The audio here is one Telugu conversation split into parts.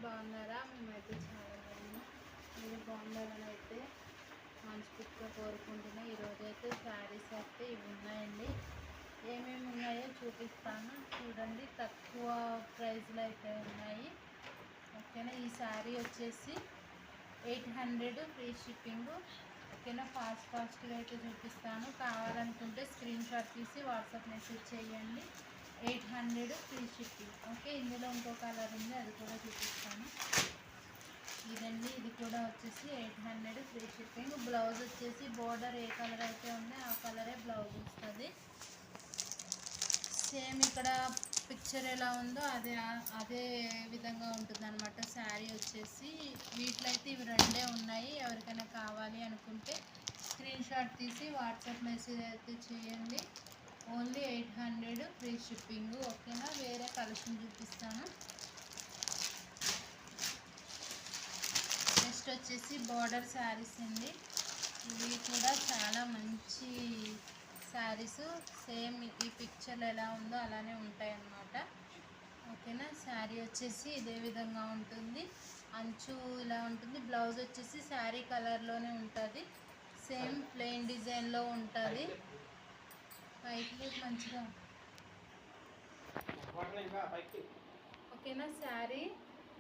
బాగున్నారా? మేమైతే చాలా బాగున్నాం. మీరు బాగుండాలని అయితే మనస్ఫూర్తిగా కోరుకుంటున్నా. ఈరోజు అయితే శారీస్ అయితే ఇవి ఉన్నాయండి. ఏమేమి ఉన్నాయో చూపిస్తాను చూడండి. తక్కువ ప్రైస్లో అయితే ఉన్నాయి. ఓకేనా. ఈ శారీ వచ్చేసి 800 ఫ్రీ షిప్పింగ్. ఓకేనా. ఫాస్ట్గా అయితే చూపిస్తాను. కావాలనుకుంటే స్క్రీన్ షాట్ తీసి వాట్సాప్ మెసేజ్ చేయండి. 800 ఫ్రీ షిప్పింగ్. ఓకే. ఇందులో ఇంకో కలర్ ఉంది, అది కూడా చూపిస్తాను. ఇదండి, ఇది కూడా వచ్చేసి 800 ఫ్రీ షిప్పింగ్. బ్లౌజ్ వచ్చేసి బోర్డర్ ఏ కలర్ అయితే ఉందో ఆ కలరే బ్లౌజ్ వస్తుంది. సేమ్ ఇక్కడ పిక్చర్ ఎలా ఉందో అదే విధంగా ఉంటుంది అనమాట శారీ వచ్చేసి. వీటిలో అయితే ఇవి రెండే ఉన్నాయి. ఎవరికైనా కావాలి అనుకుంటే స్క్రీన్ షాట్ తీసి వాట్సాప్ మెసేజ్ అయితే చేయండి. Only 800 free shipping. ఓకేనా. వేరే కలెక్షన్ చూపిస్తాను. నెక్స్ట్ వచ్చేసి బార్డర్ శారీస్ అండి. ఇవి కూడా చాలా మంచి శారీస్. సేమ్ ఈ పిక్చర్ ఎలా ఉందో అలానే ఉంటాయి అన్నమాట. ఓకేనా. శారీ వచ్చేసి ఇదే విధంగా ఉంటుంది. అంచు ఇలా ఉంటుంది. బ్లౌజ్ వచ్చేసి శారీ కలర్లోనే ఉంటుంది. సేమ్ ప్లెయిన్ డిజైన్లో ఉంటుంది. పైకి మంచిగా. ఓకేనా. శారీ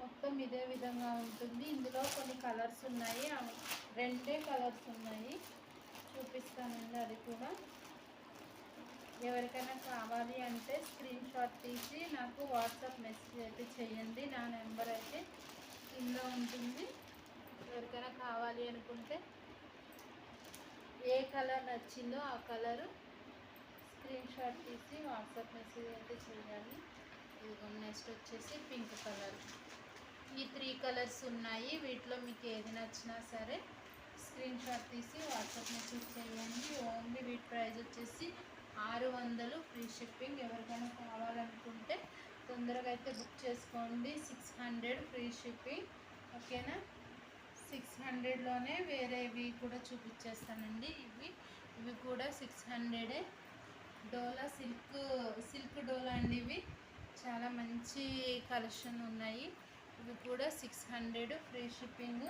మొత్తం ఇదే విధంగా ఉంటుంది. ఇందులో కొన్ని కలర్స్ ఉన్నాయి. రెండే కలర్స్ ఉన్నాయి, చూపిస్తానండి. అది కూడా ఎవరికైనా కావాలి అంటే స్క్రీన్ షాట్ తీసి నాకు వాట్సాప్ మెసేజ్ అయితే చేయండి. నా నెంబర్ అయితే కింద ఉంటుంది. ఎవరికైనా కావాలి అనుకుంటే ఏ కలర్ నచ్చిందో ఆ కలరు స్క్రీన్ షాట్ తీసి వాట్సాప్ మెసేజ్ అయితే చేయాలి. ఇదిగో నెక్స్ట్ వచ్చేసి పింక్ కలర్. ఈ 3 కలర్స్ ఉన్నాయి. వీటిలో మీకు ఏది నచ్చినా సరే స్క్రీన్ షాట్ తీసి వాట్సాప్ మెసేజ్ చేయండి. ఓన్లీ వీటి ప్రైస్ వచ్చేసి 600 ఫ్రీ షిప్పింగ్. ఎవరికైనా కావాలనుకుంటే తొందరగా అయితే బుక్ చేసుకోండి. 600 ఫ్రీ షిప్పింగ్. ఓకేనా. 600లోనే వేరేవి కూడా చూపించేస్తానండి. ఇవి కూడా 600. డోలా సిల్క్ డోలా అండి. ఇవి చాలా మంచి కలెక్షన్ ఉన్నాయి. ఇవి కూడా 600 ఫ్రీ షిప్పింగ్.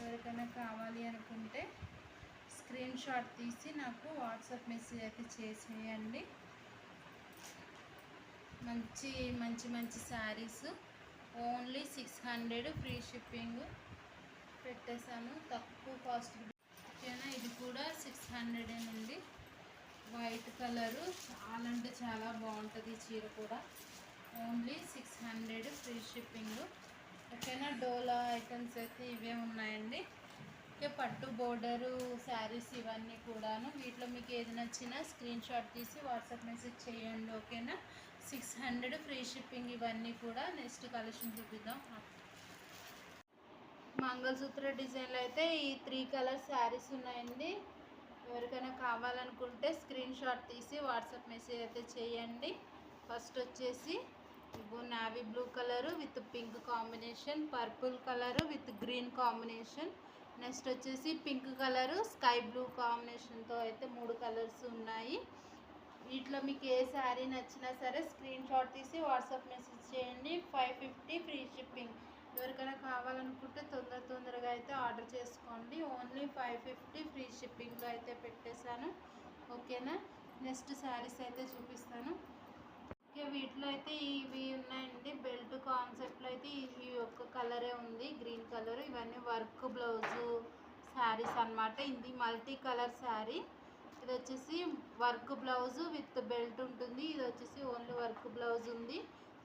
ఎవరికైనా కావాలి అనుకుంటే స్క్రీన్ షాట్ తీసి నాకు వాట్సాప్ మెసేజ్ అయితే చేసేయండి. మంచి శారీస్ ఓన్లీ 600 ఫ్రీ షిప్పింగ్ పెట్టేశాను. తక్కువ కాస్ట్. ఓకేనా. ఇది కూడా 600 అండి. వైట్ కలరు చాలా అంటే చాలా బాగుంటుంది. చీర కూడా ఓన్లీ 600 ఫ్రీ షిప్పింగ్. ఓకేనా. డోలా ఐటమ్స్ అయితే ఇవే ఉన్నాయండి. ఓకే. పట్టు బోర్డరు శారీస్ ఇవన్నీ కూడాను. వీటిలో మీకు ఏది నచ్చినా స్క్రీన్ షాట్ తీసి వాట్సాప్ మెసేజ్ చేయండి. ఓకేనా. 600 ఫ్రీ షిప్పింగ్ ఇవన్నీ కూడా. నెక్స్ట్ కలెక్షన్ చూపిద్దాం. మంగళసూత్ర డిజైన్లో అయితే ఈ 3 కలర్ శారీస్ ఉన్నాయండి. ఎవరికైనా కావాలనుకుంటే స్క్రీన్ షాట్ తీసి వాట్సాప్ మెసేజ్ అయితే చేయండి. ఫస్ట్ వచ్చేసి ఇగో navy blue colour with pink combination, purple colour with green combination. Next వచ్చేసి పింక్ కలరు స్కై బ్లూ కాంబినేషన్తో అయితే 3 కలర్స్ ఉన్నాయి. వీటిలో మీకు ఏ శారీ నచ్చినా సరే స్క్రీన్ షాట్ తీసి వాట్సాప్ మెసేజ్ చేయండి. 550 ఫ్రీ షిప్పింగ్. ఎవరికైనా కావాలనుకుంటే తొందరగా అయితే ఆర్డర్ చేసుకోండి. ఓన్లీ 550 ఫ్రీ షిప్పింగ్లో అయితే పెట్టేశాను. ఓకేనా. నెక్స్ట్ శారీస్ అయితే చూపిస్తాను. ఓకే. వీటిలో అయితే ఇవి ఉన్నాయండి. బెల్ట్ కాన్సెప్ట్లో అయితే ఈ ఒక్క కలరే ఉంది, గ్రీన్ కలర్. ఇవన్నీ వర్క్ బ్లౌజు శారీస్ అన్నమాట. ఇది మల్టీ కలర్ శారీ. ఇది వచ్చేసి వర్క్ బ్లౌజు విత్ బెల్ట్ ఉంటుంది. ఇది వచ్చేసి ఓన్లీ వర్క్ బ్లౌజ్ ఉంది.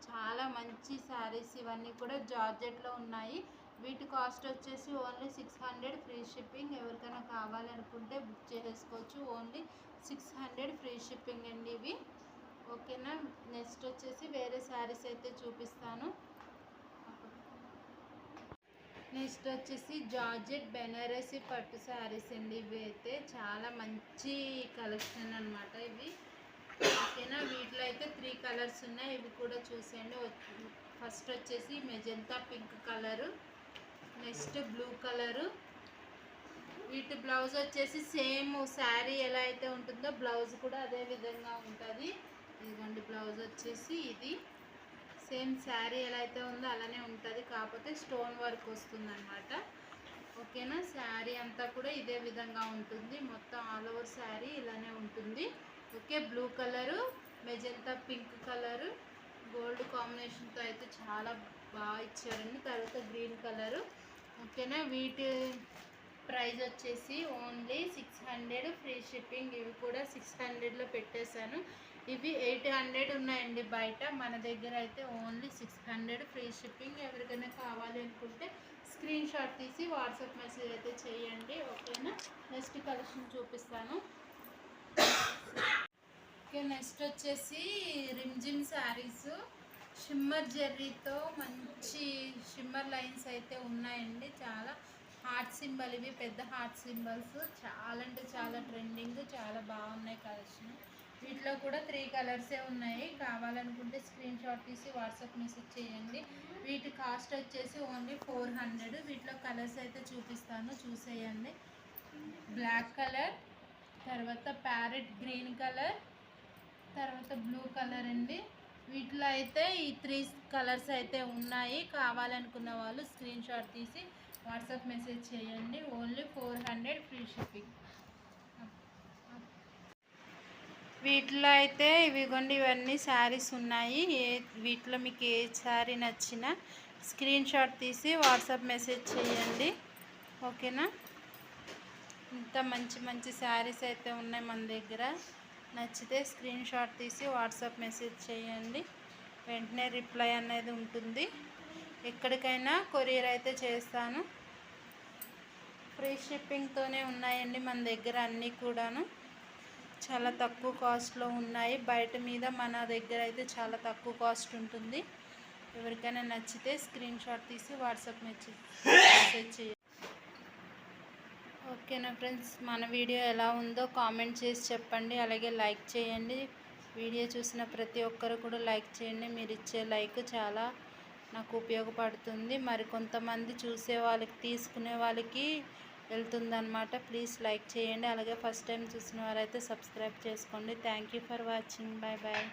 చాలా మంచి శారీస్ ఇవన్నీ కూడా జార్జెట్లో ఉన్నాయి. వీటి కాస్ట్ వచ్చేసి ఓన్లీ 600 ఫ్రీ షిప్పింగ్. ఎవరికైనా కావాలి అనుకుంటే బుక్ చేసుకోవచ్చు. ఓన్లీ 600 ఫ్రీ షిప్పింగ్ అండి ఇవి. ఓకేనా. నెక్స్ట్ వచ్చేసి వేరే శారీస్ అయితే చూపిస్తాను. నెక్స్ట్ వచ్చేసి జార్జెట్ బెనారసి పట్టు శారీస్ అండి. ఇవి అయితే చాలా మంచి కలెక్షన్ అనమాట ఇవి. ఓకేనా. వీటిలో అయితే 3 కలర్స్ ఉన్నాయి. ఇవి కూడా చూసేయండి. ఫస్ట్ వచ్చేసి magenta pink colour, next blue colour. వీటి బ్లౌజ్ వచ్చేసి సేమ్ శారీ ఎలా అయితే ఉంటుందో బ్లౌజ్ కూడా అదే విధంగా ఉంటుంది. ఇదిగోండి బ్లౌజ్ వచ్చేసి ఇది సేమ్ శారీ ఎలా అయితే ఉందో అలానే ఉంటుంది, కాకపోతే స్టోన్ వర్క్ వస్తుంది అనమాట. ఓకేనా, శారీ అంతా కూడా ఇదే విధంగా ఉంటుంది, మొత్తం ఆల్ ఓవర్ శారీ ఇలానే ఉంటుంది. Okay, blue colour, magenta pink colour, gold కాంబినేషన్తో అయితే చాలా బాగా ఇచ్చారండి. తర్వాత గ్రీన్ కలరు. ఓకేనా, వీటి ప్రైస్ వచ్చేసి ఓన్లీ 600, ఫ్రీ షిప్పింగ్. ఇవి కూడా 600లో పెట్టేశాను. ఇవి 800 ఉన్నాయండి బయట, మన దగ్గర అయితే ఓన్లీ 600 ఫ్రీ షిప్పింగ్. ఎవరికైనా కావాలి అనుకుంటే స్క్రీన్ షాట్ తీసి వాట్సాప్ మెసేజ్ అయితే చేయండి. ఓకేనా, నెక్స్ట్ కలెక్షన్ చూపిస్తాను. ఓకే, నెక్స్ట్ వచ్చేసి రిమ్జిమ్ శారీస్, షిమ్మర్ జెర్రీతో మంచి షిమ్మర్ లైన్స్ అయితే ఉన్నాయండి. చాలా హార్ట్ సింబల్, ఇవి పెద్ద హార్ట్ సింబల్స్, చాలా అంటే చాలా ట్రెండింగ్, చాలా బాగున్నాయి కలెక్షన్. వీటిలో కూడా 3 కలర్సే ఉన్నాయి. కావాలనుకుంటే స్క్రీన్ షాట్ తీసి వాట్సాప్ మెసేజ్ చేయండి. వీటి కాస్ట్ వచ్చేసి ఓన్లీ 400. వీటిలో కలర్స్ అయితే చూపిస్తాను, చూసేయండి. బ్లాక్ కలర్, తర్వాత ప్యారెట్ గ్రీన్ కలర్, తర్వాత బ్లూ కలర్ అండి. వీటిలో అయితే ఈ 3 కలర్స్ అయితే ఉన్నాయి. కావాలనుకున్న వాళ్ళు స్క్రీన్ షాట్ తీసి వాట్సాప్ మెసేజ్ చేయండి. Only 400 free shipping. వీటిలో అయితే ఇవిగోండి, ఇవన్నీ శారీస్ ఉన్నాయి. వీటిలో మీకు ఏ శారీ నచ్చినా స్క్రీన్ షాట్ తీసి వాట్సాప్ మెసేజ్ చేయండి. ఓకేనా, ఇంత మంచి మంచి శారీస్ అయితే ఉన్నాయి మన దగ్గర. నచ్చితే స్క్రీన్ షాట్ తీసి వాట్సాప్ మెసేజ్ చేయండి, వెంటనే రిప్లై అనేది ఉంటుంది. ఎక్కడికైనా కొరియర్ అయితే చేస్తాను. ఫ్రీ షిప్పింగ్తోనే ఉన్నాయండి మన దగ్గర అన్నీ కూడాను. చాలా తక్కువ కాస్ట్లో ఉన్నాయి. బయట మీద మన దగ్గర అయితే చాలా తక్కువ కాస్ట్ ఉంటుంది. ఎవరికైనా నచ్చితే స్క్రీన్ షాట్ తీసి వాట్సాప్ మెసేజ్ చేయండి. ఓకేనా ఫ్రెండ్స్, మన వీడియో ఎలా ఉందో కామెంట్ చేసి చెప్పండి. అలాగే లైక్ చేయండి. వీడియో చూసిన ప్రతి ఒక్కరు కూడా లైక్ చేయండి. మీరు ఇచ్చే లైక్ చాలా నాకు ఉపయోగపడుతుంది. మరి కొంతమంది చూసే వాళ్ళకి, తీసుకునే వాళ్ళకి వెళ్తుందన్నమాట. ప్లీజ్ లైక్ చేయండి. అలాగే ఫస్ట్ టైం చూసిన వారైతే సబ్స్క్రైబ్ చేసుకోండి. Thank you for watching. Bye bye.